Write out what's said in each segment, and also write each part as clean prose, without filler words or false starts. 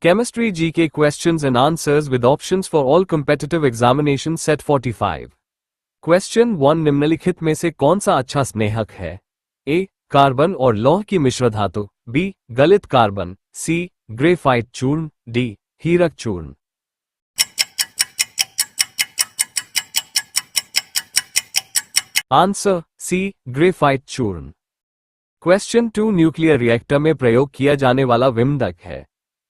Chemistry GK questions and answers with options for all competitive examinations set 45. Question 1 निम्नलिखित में से कौन सा अच्छा स्नेहक है? A. कार्बन और लौह की मिश्र धातु, B. गलित कार्बन, C. ग्रेफाइट चूर्ण, D. हीरक चूर्ण। Answer C. ग्रेफाइट चूर्ण। क्वेश्चन 2 न्यूक्लियर रिएक्टर में प्रयोग किया जाने वाला विमदक है?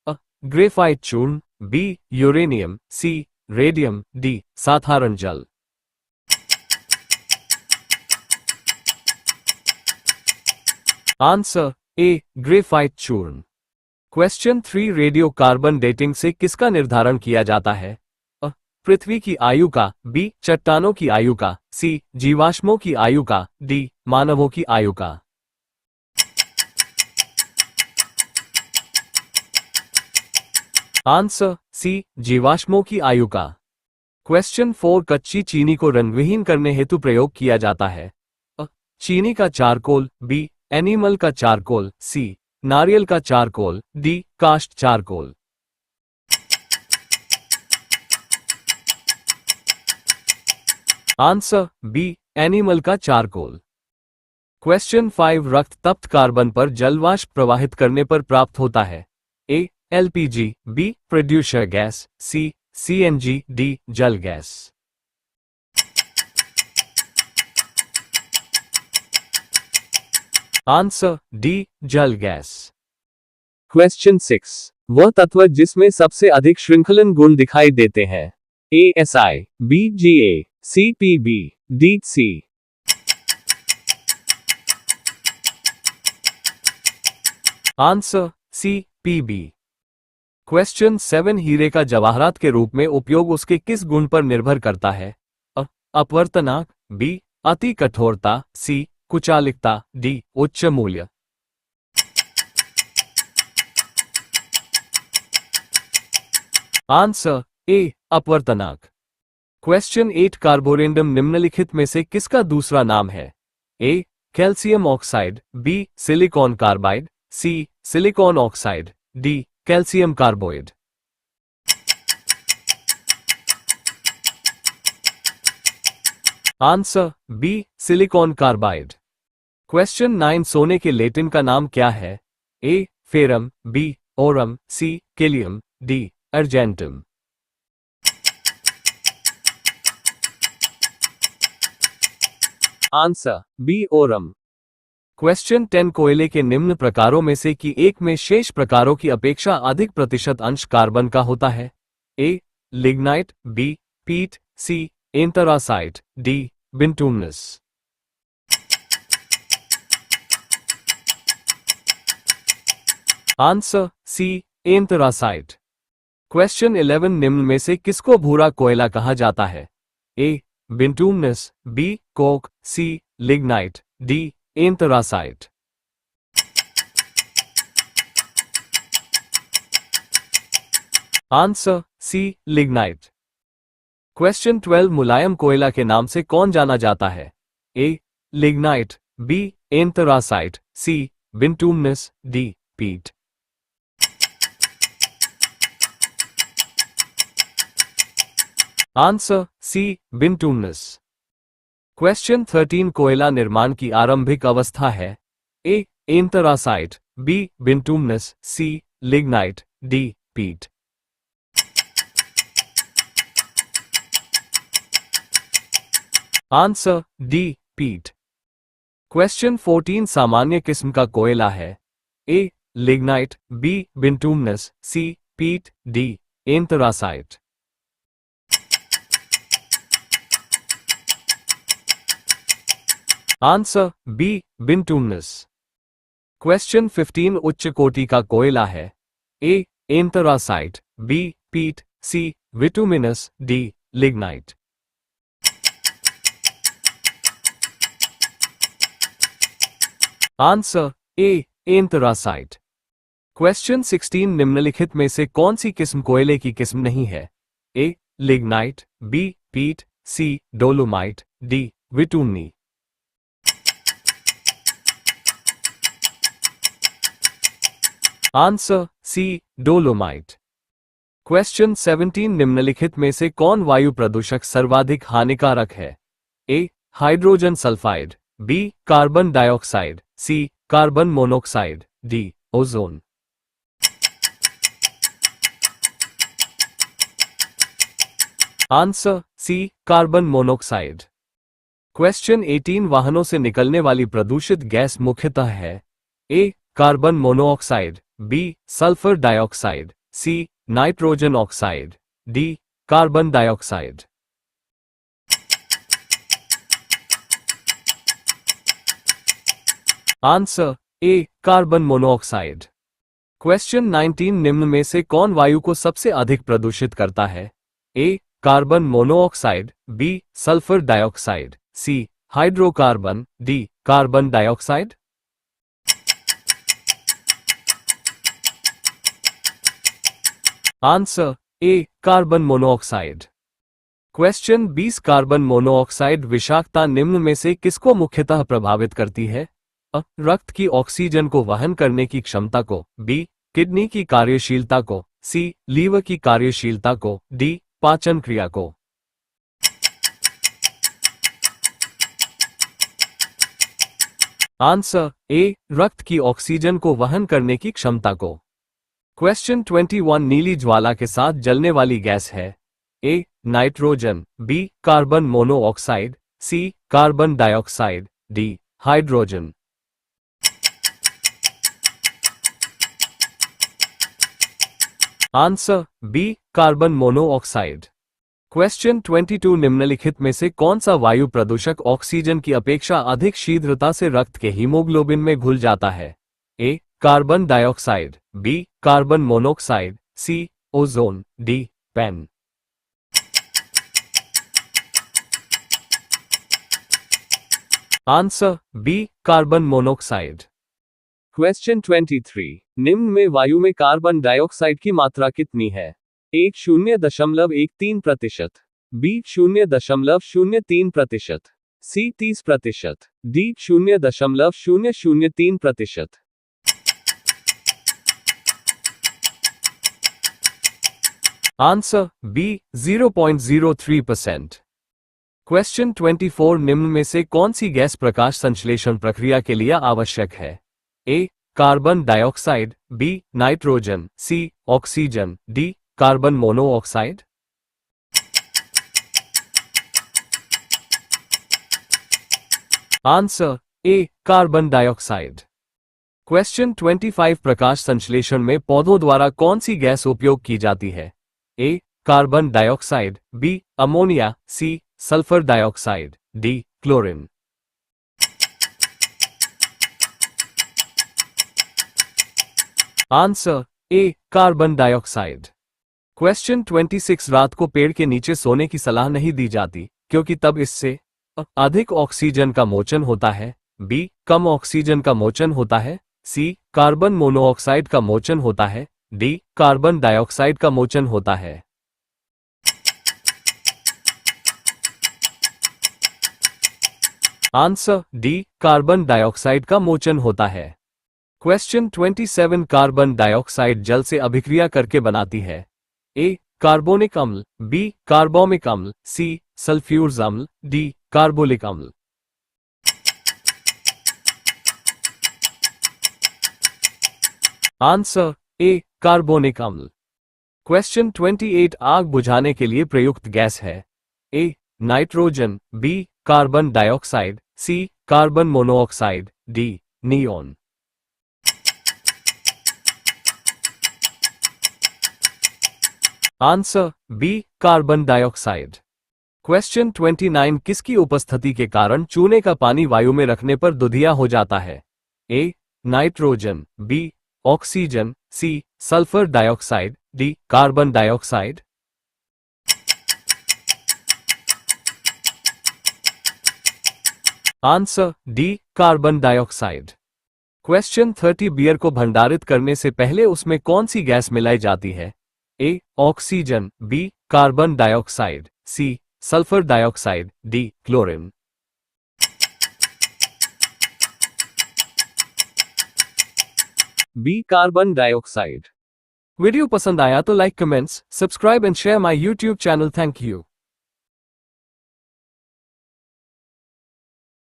A. ग्रेफाइट चूर्ण, B. Uranium, C. Radium, D. साधारण जल। Answer A. ग्रेफाइट चूर्ण। क्वेश्चन 3 रेडियो कार्बन डेटिंग से किसका निर्धारण किया जाता है? A. पृथ्वी की आयु का, B. चट्टानों की आयु का, C. जीवाश्मों की आयु का, D. मानवों की आयु का। Answer C. जीवाश्मों की आयु का। क्वेश्चन 4 कच्ची चीनी को रंगविहीन करने हेतु प्रयोग किया जाता है? A. चीनी का चारकोल, B. एनिमल का चारकोल, C. नारियल का चारकोल, D. काष्ठ चारकोल। Answer B. एनिमल का चारकोल। क्वेश्चन 5 रक्त तप्त कार्बन पर जलवाष्प प्रवाहित करने पर प्राप्त होता है? A. LPG, B. Producer gas, C. CNG, D. जल गैस। Answer D. जल गैस। क्वेश्चन 6 वह तत्व जिसमें सबसे अधिक श्रृंखलन गुण दिखाई देते हैं? A. Si, B. Ga, C. Pb, D. C। Answer C. Pb। Question 7 हीरे का जवाहरात के रूप में उपयोग उसके किस गुण पर निर्भर करता है? A. अपवर्तनांक, B. अति कठोरता, C. कुचालिकता, D. उच्च मूल्य। Answer A. अपवर्तनांक। क्वेश्चन 8 कार्बोरेंडम निम्नलिखित में से किसका दूसरा नाम है? A. Calcium oxide, B. Silicon carbide, C. Silicon oxide, D. Calcium carbide. Answer B. Silicon carbide. Question 9 सोने के लेटिन का नाम क्या है? A. Ferrum, B. Aurum, C. Kalium, D. Argentum. Answer B. Aurum. Question 10 कोयले के निम्न प्रकारों में से कि एक में शेष प्रकारों की अपेक्षा अधिक प्रतिशत अंश कार्बन का होता है? A. Lignite, B. Peat, C. Anthracite, D. Bituminous. Answer C. Anthracite. Question 11 निम्न में से किसको भूरा कोयला कहा जाता है? A. Bituminous, B. Coke, C. Lignite, D. Anthracite. Answer C. Lignite. Question 12 मुलायम कोयला के नाम से कौन जाना जाता है? A. Lignite, B. Anthracite, C. Bituminous, D. Peat. Answer C. Bituminous. Question 13 कोयला निर्माण की आरंभिक अवस्था है? A. Anthracite, B. Bituminous, C. Lignite, D. Peat. Answer D. Peat. Question 14 सामान्य किस्म का कोयला है? A. Lignite, B. Bituminous, C. Peat, D. Anthracite. Answer B. Bituminous. Question 15 उच्च कोटि का कोयला है? A. Anthracite, B. Peat, C. Bituminous, D. Lignite. Answer A. Anthracite. Question 16 निम्नलिखित में से कौन सी किस्म कोयले की किस्म नहीं है? A. Lignite, B. Peat, C. Dolomite, D. Bitumen. Answer C dolomite. Question 17 निम्नलिखित में से कौन वायु प्रदूषक सर्वाधिक हानिकारक है? A hydrogen sulphide, B carbon dioxide, C carbon monoxide, D ozone. Answer C carbon monoxide. Question 18 वाहनों से निकलने वाली प्रदूषित गैस मुख्यतः है? A carbon monoxide, B sulphur dioxide, C nitrogen oxide, D carbon dioxide. Answer A carbon monoxide. Question 19 निम्न में से कौन वायु को सबसे अधिक प्रदूषित करता है? A carbon monoxide, B sulphur dioxide, C hydrocarbon, D carbon dioxide. Answer A carbon monoxide. Question 20 carbon monoxide विषाक्तता निम्न में से किसको मुख्यतः प्रभावित करती है? अ रक्त की ऑक्सीजन को वहन करने की क्षमता को, बी किडनी की कार्यशीलता को, सी लीवर की कार्यशीलता को, डी पाचन क्रिया को। आंसर ए रक्त की ऑक्सीजन को वहन करने की क्षमता को। क्वेश्चन 21 नीली ज्वाला के साथ जलने वाली गैस है? A nitrogen, B carbon monoxide, C carbon dioxide, D hydrogen. Answer B carbon monoxide. Question 22 निम्नलिखित में से कौन सा वायु प्रदूषक ऑक्सीजन की अपेक्षा अधिक शीघ्रता से रक्त के हीमोग्लोबिन में घुल जाता है? A carbon dioxide, B carbon monoxide, C ozone, D pen. Answer B carbon monoxide. Question 23 निम्न में वायु में कार्बन डाइऑक्साइड की मात्रा कितनी है? A 0.13%, B 0.003%, C 30%, D 0.003%। Answer B 0.03%। Question 24 निम्न में से कौन सी गैस प्रकाश संश्लेषण प्रक्रिया के लिए आवश्यक है? A carbon dioxide, B nitrogen, C oxygen, D carbon monoxide. Answer A carbon dioxide. Question 25 प्रकाश संश्लेषण में पौधों द्वारा कौन सी गैस उपयोग की जाती है? A carbon dioxide, B ammonia, C sulphur dioxide, D chlorine. Answer A carbon dioxide. Question 26 रात को पेड़ के नीचे सोने की सलाह नहीं दी जाती क्योंकि तब इससे अ अधिक ऑक्सीजन का मोचन होता है, बी कम ऑक्सीजन का मोचन होता है, सी कार्बन मोनोऑक्साइड का मोचन होता है, डी कार्बन डाइऑक्साइड का मोचन होता है। आंसर डी कार्बन डाइऑक्साइड का मोचन होता है। क्वेश्चन 27 कार्बन डाइऑक्साइड जल से अभिक्रिया करके बनाती है? ए कार्बोनिक अम्ल, बी कार्बोमिक अम्ल, सी सल्फ्यूर्स अम्ल, डी कार्बोलिक अम्ल। आंसर ए कार्बोनिक अम्ल। क्वेश्चन 28 आग बुझाने के लिए प्रयुक्त गैस है? A nitrogen, B carbon dioxide, C carbon monoxide, D neon. Answer B carbon dioxide. Question 29 किसकी उपस्थिति के कारण चूने का पानी वायु में रखने पर दुधिया हो जाता है? A nitrogen, B oxygen, C sulphur dioxide, D carbon dioxide. Answer D carbon dioxide. Question 30 beer को भंडारित करने से पहले उसमें कौन सी गैस मिलाई जाती है? A oxygen, B carbon dioxide, C sulphur dioxide, D chlorine. B carbon dioxide. Video पसंद आया तो like, comments, subscribe and share my YouTube channel. Thank you.